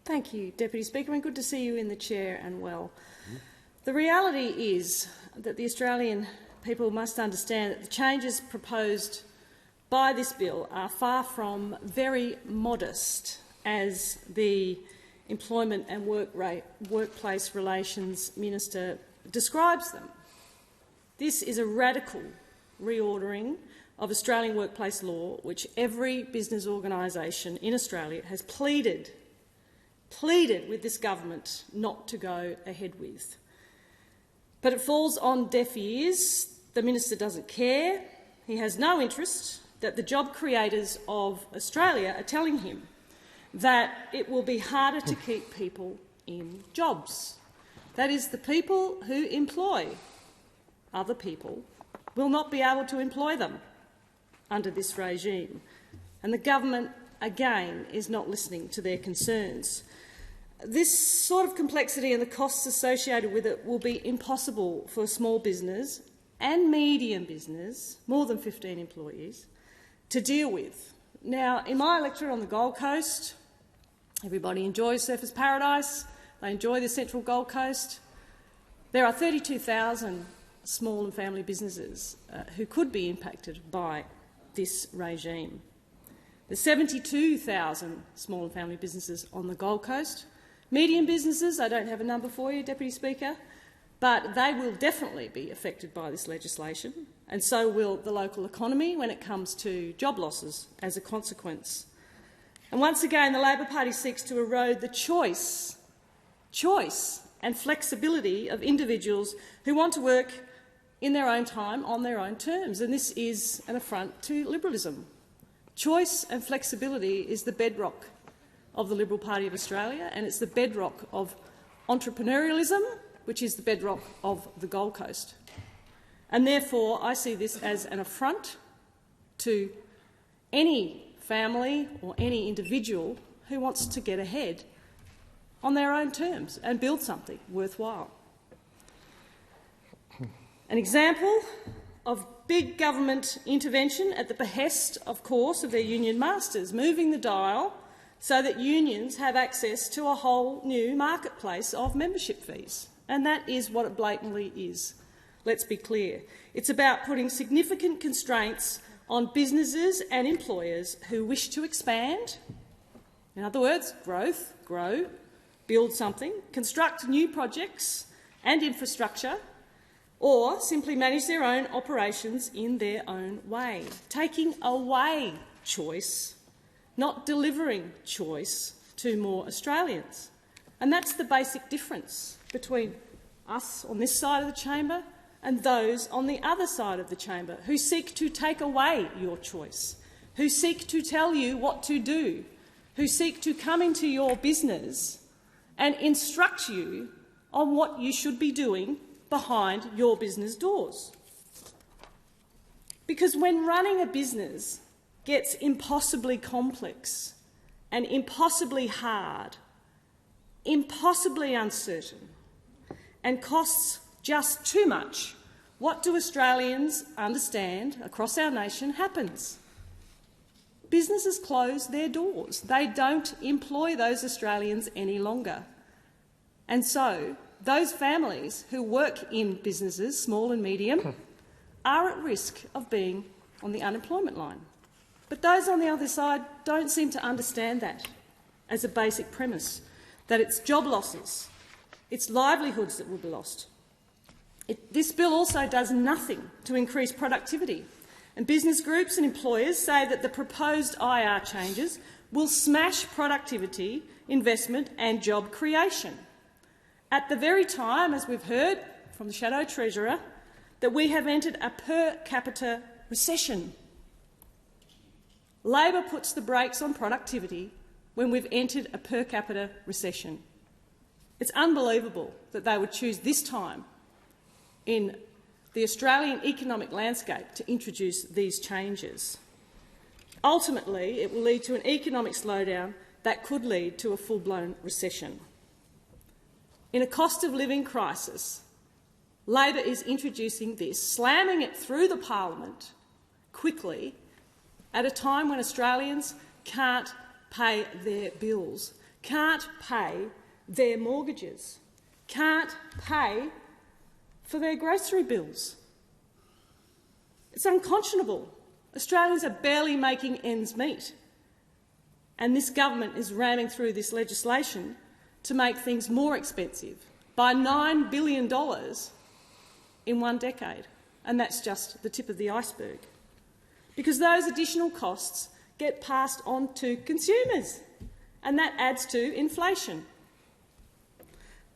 Thank you, Deputy Speaker, and good to see you in the chair and well. The reality is that the Australian people must understand that the changes proposed by this bill are far from very modest, as the Employment and Workplace Relations Minister describes them. This is a radical reordering of Australian workplace law, which every business organisation in Australia has pleaded with this government not to go ahead with. But it falls on deaf ears. The minister doesn't care. He has no interest that the job creators of Australia are telling him that it will be harder to keep people in jobs. That is, the people who employ other people will not be able to employ them under this regime. And the government, again, is not listening to their concerns. This sort of complexity and the costs associated with it will be impossible for a small business and medium business, more than 15 employees, to deal with. Now, in my electorate on the Gold Coast, everybody enjoys Surfers Paradise. They enjoy the Central Gold Coast. There are 32,000 small and family businesses who could be impacted by this regime. There's 72,000 small and family businesses on the Gold Coast. Medium businesses, I don't have a number for you, Deputy Speaker, but they will definitely be affected by this legislation, and so will the local economy when it comes to job losses as a consequence. And once again, the Labor Party seeks to erode the choice and flexibility of individuals who want to work in their own time, on their own terms, and this is an affront to liberalism. Choice and flexibility is the bedrock of the Liberal Party of Australia, and it's the bedrock of entrepreneurialism, which is the bedrock of the Gold Coast. And therefore, I see this as an affront to any family or any individual who wants to get ahead on their own terms and build something worthwhile. An example of big government intervention at the behest, of course, of their union masters, moving the dial so that unions have access to a whole new marketplace of membership fees. And that is what it blatantly is. Let's be clear. It's about putting significant constraints on businesses and employers who wish to expand, in other words, grow, build something, construct new projects and infrastructure, or simply manage their own operations in their own way, taking away choice, not delivering choice to more Australians. And that's the basic difference between us on this side of the chamber and those on the other side of the chamber who seek to take away your choice, who seek to tell you what to do, who seek to come into your business and instruct you on what you should be doing behind your business doors. Because when running a business gets impossibly complex and impossibly hard, impossibly uncertain, and costs just too much, what do Australians understand across our nation happens? Businesses close their doors. They don't employ those Australians any longer. And so those families who work in businesses, small and medium, are at risk of being on the unemployment line. But those on the other side don't seem to understand that as a basic premise, that it's job losses, it's livelihoods that will be lost. This bill also does nothing to increase productivity, and business groups and employers say that the proposed IR changes will smash productivity, investment and job creation, at the very time, as we've heard from the Shadow Treasurer, that we have entered a per capita recession. Labor puts the brakes on productivity when we've entered a per capita recession. It's unbelievable that they would choose this time in the Australian economic landscape to introduce these changes. Ultimately, it will lead to an economic slowdown that could lead to a full-blown recession. In a cost of living crisis, Labor is introducing this, slamming it through the parliament quickly at a time when Australians can't pay their bills, can't pay their mortgages, can't pay for their grocery bills. It's unconscionable. Australians are barely making ends meet, and this government is ramming through this legislation to make things more expensive by $9 billion in one decade, and that's just the tip of the iceberg, because those additional costs get passed on to consumers, and that adds to inflation.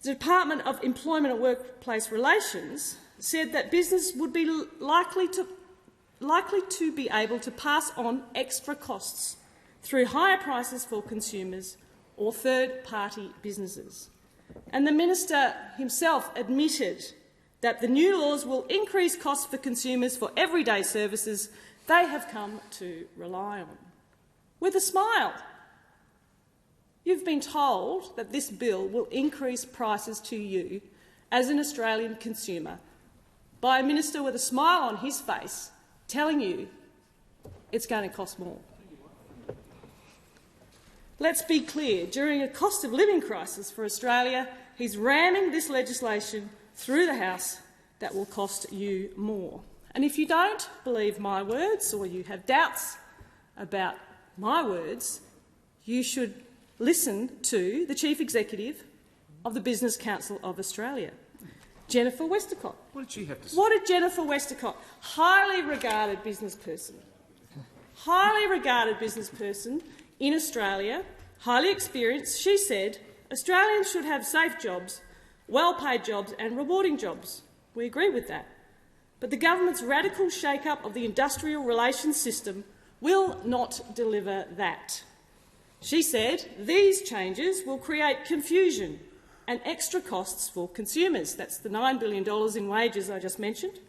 The Department of Employment and Workplace Relations said that business would be likely to be able to pass on extra costs through higher prices for consumers or third-party businesses. And the minister himself admitted that the new laws will increase costs for consumers for everyday services they have come to rely on. With a smile. You've been told that this bill will increase prices to you as an Australian consumer by a minister with a smile on his face telling you it's going to cost more. Let's be clear, during a cost of living crisis for Australia, he's ramming this legislation through the House that will cost you more. And if you don't believe my words, or you have doubts about my words, you should listen to the Chief Executive of the Business Council of Australia, Jennifer Westacott. What did she have to say? What did Jennifer Westacott, highly regarded business person in Australia, highly experienced, she said, Australians should have safe jobs, well-paid jobs and rewarding jobs. We agree with that. But the government's radical shake-up of the industrial relations system will not deliver that. She said these changes will create confusion and extra costs for consumers. That's the $9 billion in wages I just mentioned.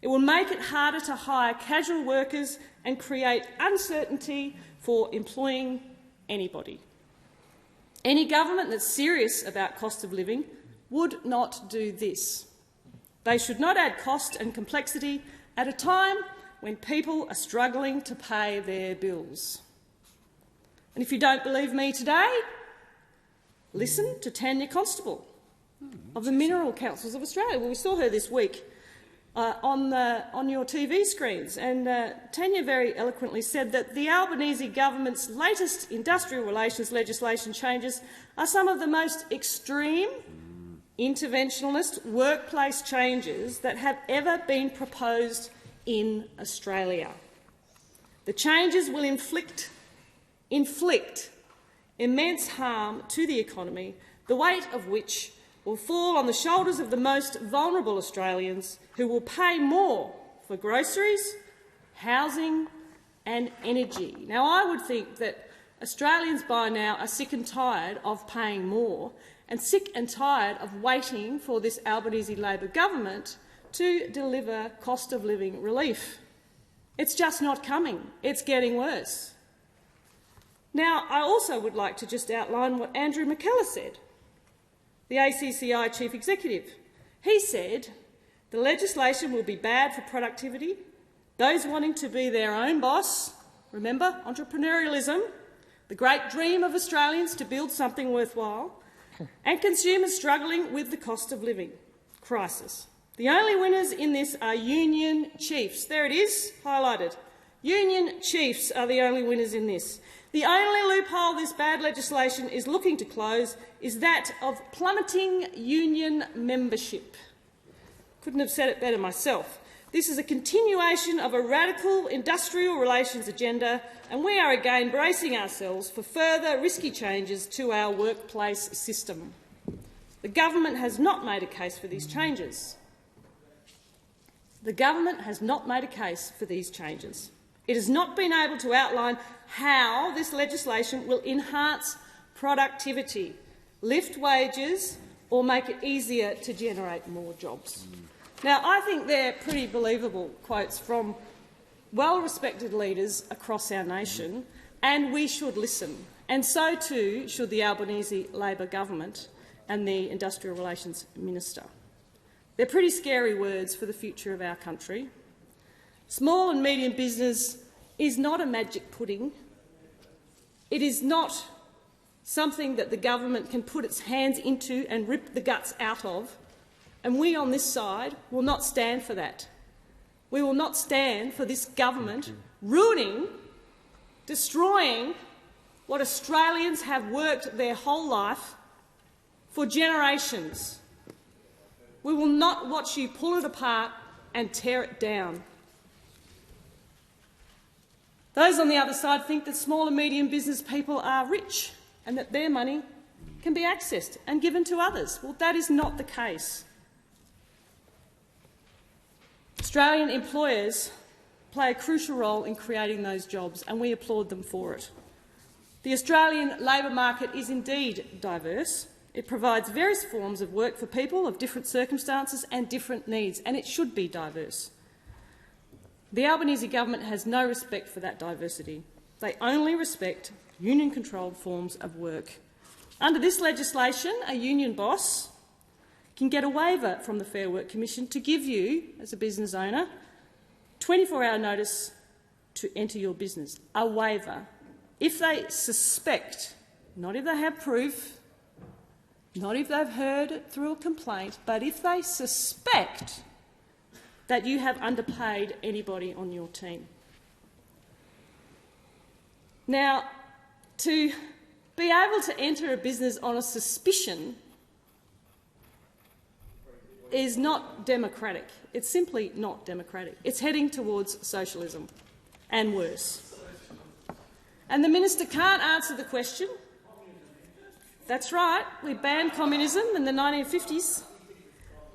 It will make it harder to hire casual workers and create uncertainty for employing anybody. Any government that's serious about cost of living would not do this. They should not add cost and complexity at a time when people are struggling to pay their bills. And if you don't believe me today, listen to Tanya Constable of the Mineral Councils of Australia. Well, we saw her this week on your TV screens, and Tanya very eloquently said that the Albanese government's latest industrial relations legislation changes are some of the most extreme interventionist workplace changes that have ever been proposed in Australia. The changes will inflict immense harm to the economy, the weight of which will fall on the shoulders of the most vulnerable Australians, who will pay more for groceries, housing and energy. Now, I would think that Australians by now are sick and tired of paying more and sick and tired of waiting for this Albanese Labor government to deliver cost of living relief. It's just not coming. It's getting worse. Now, I also would like to just outline what Andrew McKellar said, the ACCI Chief Executive. He said the legislation will be bad for productivity, those wanting to be their own boss, remember, entrepreneurialism, the great dream of Australians to build something worthwhile, and consumers struggling with the cost of living crisis. The only winners in this are union chiefs. There it is, highlighted. Union chiefs are the only winners in this. The only loophole this bad legislation is looking to close is that of plummeting union membership. Couldn't have said it better myself. This is a continuation of a radical industrial relations agenda, and we are again bracing ourselves for further risky changes to our workplace system. The government has not made a case for these changes. The government has not made a case for these changes. It has not been able to outline how this legislation will enhance productivity, lift wages or make it easier to generate more jobs. Now, I think they're pretty believable quotes from well-respected leaders across our nation, and we should listen. And so too should the Albanese Labor government and the Industrial Relations Minister. They're pretty scary words for the future of our country. Small and medium business is not a magic pudding. It is not something that the government can put its hands into and rip the guts out of, and we on this side will not stand for that. We will not stand for this government ruining, destroying what Australians have worked their whole life for generations. We will not watch you pull it apart and tear it down. Those on the other side think that small and medium business people are rich and that their money can be accessed and given to others. Well, that is not the case. Australian employers play a crucial role in creating those jobs, and we applaud them for it. The Australian labour market is indeed diverse. It provides various forms of work for people of different circumstances and different needs, and it should be diverse. The Albanese government has no respect for that diversity. They only respect union-controlled forms of work. Under this legislation, a union boss can get a waiver from the Fair Work Commission to give you, as a business owner, 24-hour notice to enter your business. A waiver. If they suspect, not if they have proof, not if they've heard it through a complaint, but if they suspect that you have underpaid anybody on your team. Now, to be able to enter a business on a suspicion is not democratic. It's simply not democratic. It's heading towards socialism, and worse. And the minister can't answer the question. That's right, we banned communism in the 1950s.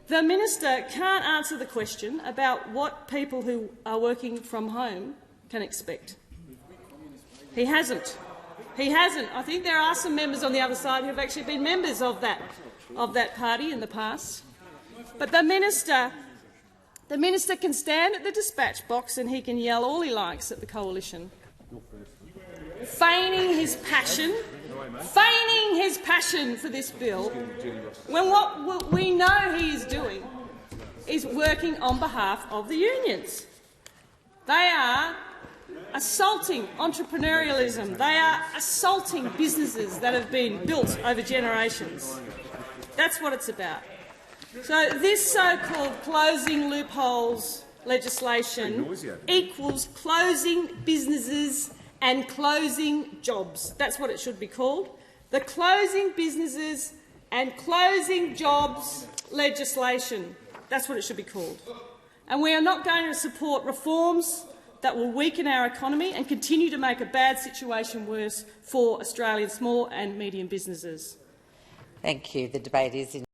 The minister can't answer the question about what people who are working from home can expect. He hasn't. He hasn't. I think there are some members on the other side who have actually been members of that party in the past. But the minister can stand at the dispatch box and he can yell all he likes at the coalition, feigning his passion for this bill, when what we know he is doing is working on behalf of the unions. They are assaulting entrepreneurialism. They are assaulting businesses that have been built over generations. That's what it's about. So this so-called closing loopholes legislation equals closing businesses and closing jobs. That's what it should be called. The Closing Businesses and Closing Jobs legislation. That's what it should be called. And we are not going to support reforms that will weaken our economy and continue to make a bad situation worse for Australian small and medium businesses. Thank you. The debate is in